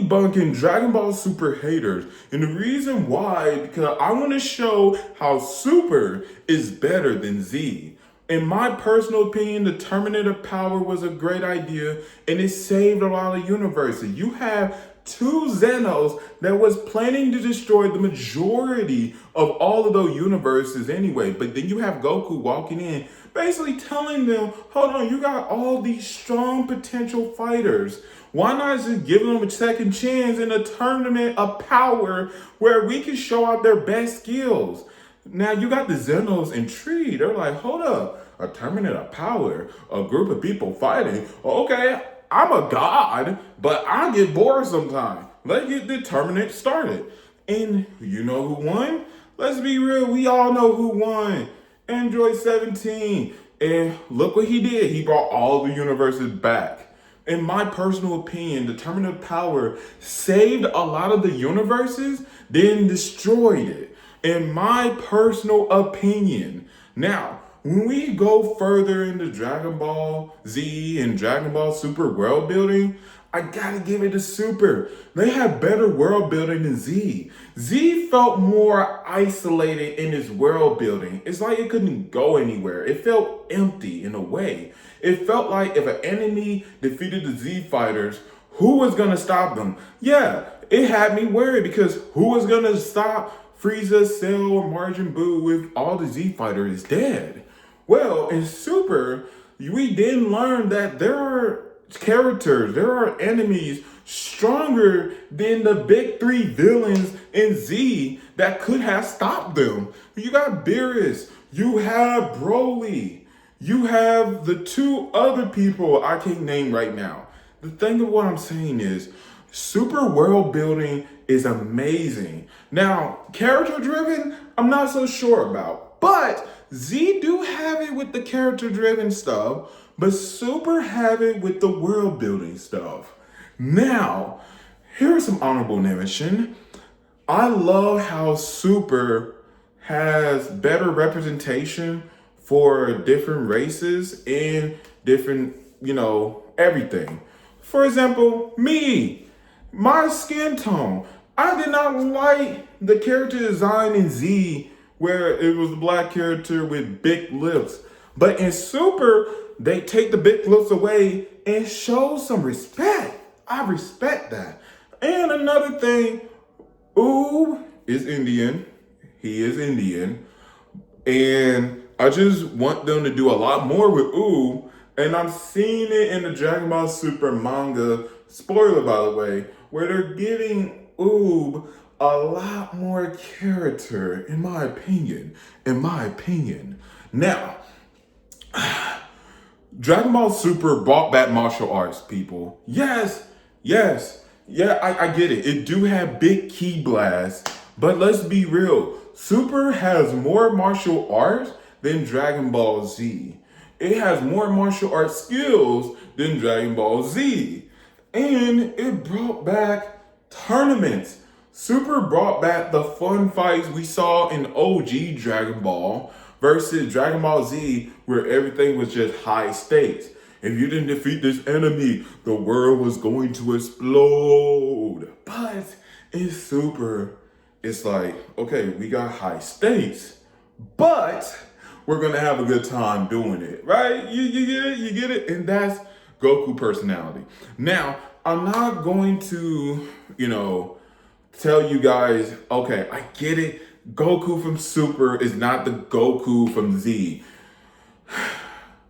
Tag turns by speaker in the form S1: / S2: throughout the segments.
S1: debunking Dragon Ball Super haters. And the reason why, because I want to show how Super is better than Z. In my personal opinion, the Terminator power was a great idea and it saved a lot of universes. You have two Xenos that was planning to destroy the majority of all of those universes anyway. But then you have Goku walking in, basically telling them, hold on, you got all these strong potential fighters. Why not just give them a second chance in a tournament of power where we can show out their best skills? Now you got the Xenos intrigued. They're like, hold up, a tournament of power, a group of people fighting. Okay, I'm a god, but I get bored sometimes. Let's get the tournament started. And you know who won? Let's be real, we all know who won. Android 17. And look what he did. He brought all the universes back. In my personal opinion, the tournament of power saved a lot of the universes, then destroyed it. In my personal opinion. Now, when we go further into Dragon Ball Z and Dragon Ball Super world building, I gotta give it to Super. They have better world building than Z. Z felt more isolated in its world building. It's like it couldn't go anywhere. It felt empty in a way. It felt like if an enemy defeated the Z fighters, who was gonna stop them? Yeah, it had me worried because who was gonna stop Frieza, Cell, or Majin Buu if all the Z fighter is dead? Well, in Super, we didn't learn that there are characters, there are enemies stronger than the big three villains in Z that could have stopped them. You got Beerus, you have Broly, you have the two other people I can't name right now. The thing of what I'm saying is, Super world building is amazing. Now, character driven, I'm not so sure about, but Z do have it with the character driven stuff, but Super have it with the world building stuff. Now, here's some honorable mention. I love how Super has better representation for different races and different, everything. For example, me, my skin tone. I did not like the character design in Z where it was a black character with big lips. But in Super, they take the big lips away and show some respect. I respect that. And another thing, Oob is Indian. He is Indian. And I just want them to do a lot more with Oob. And I'm seeing it in the Dragon Ball Super manga, spoiler by the way, where they're giving Oob a lot more character, in my opinion. Now, Dragon Ball Super brought back martial arts, people. Yes. Yeah, I get it. It do have big ki blasts, but let's be real. Super has more martial arts than Dragon Ball Z. It has more martial arts skills than Dragon Ball Z. And it brought back tournaments. Super brought back the fun fights we saw in OG Dragon Ball versus Dragon Ball Z, where everything was just high stakes. If you didn't defeat this enemy, the world was going to explode. But in Super, it's like, okay, we got high stakes, but we're gonna have a good time doing it, right? You get it? And that's Goku personality. Now, I'm not going to, tell you guys, okay, I get it. Goku from Super is not the Goku from Z.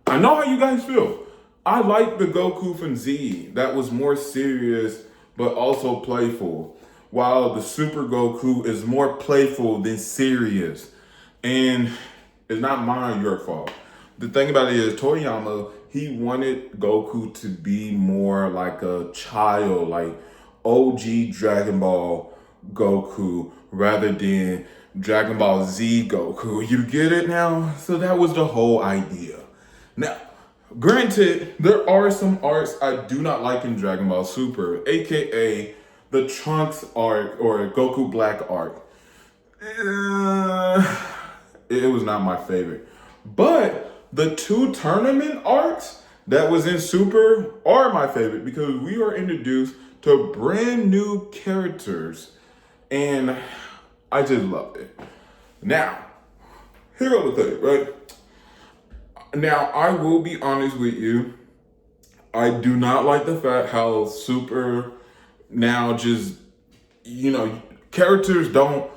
S1: I know how you guys feel. I like the Goku from Z that was more serious, but also playful. While the Super Goku is more playful than serious. And it's not mine or your fault. The thing about it is Toriyama, he wanted Goku to be more like a child, like OG Dragon Ball Goku rather than Dragon Ball Z Goku. You get it now? So that was the whole idea. Now, granted, there are some arcs I do not like in Dragon Ball Super, aka the Trunks arc or Goku Black arc. It was not my favorite. But the two tournament arcs that was in Super are my favorite because we are introduced to brand new characters. And I just loved it. Now, here are the thing, right? Now, I will be honest with you. I do not like the fact how Super now just, characters don't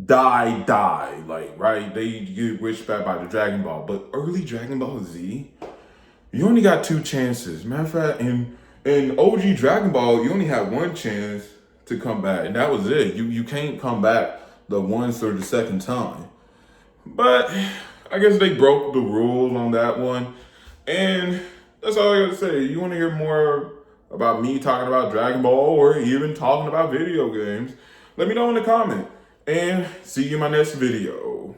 S1: die, like, right? They get wished back by the Dragon Ball. But early Dragon Ball Z, you only got two chances. Matter of fact, in OG Dragon Ball, you only had one chance to come back, and that was it. You can't come back the once or the second time. But I guess they broke the rules on that one. And that's all I gotta say. You wanna hear more about me talking about Dragon Ball or even talking about video games? Let me know in the comment. And see you in my next video.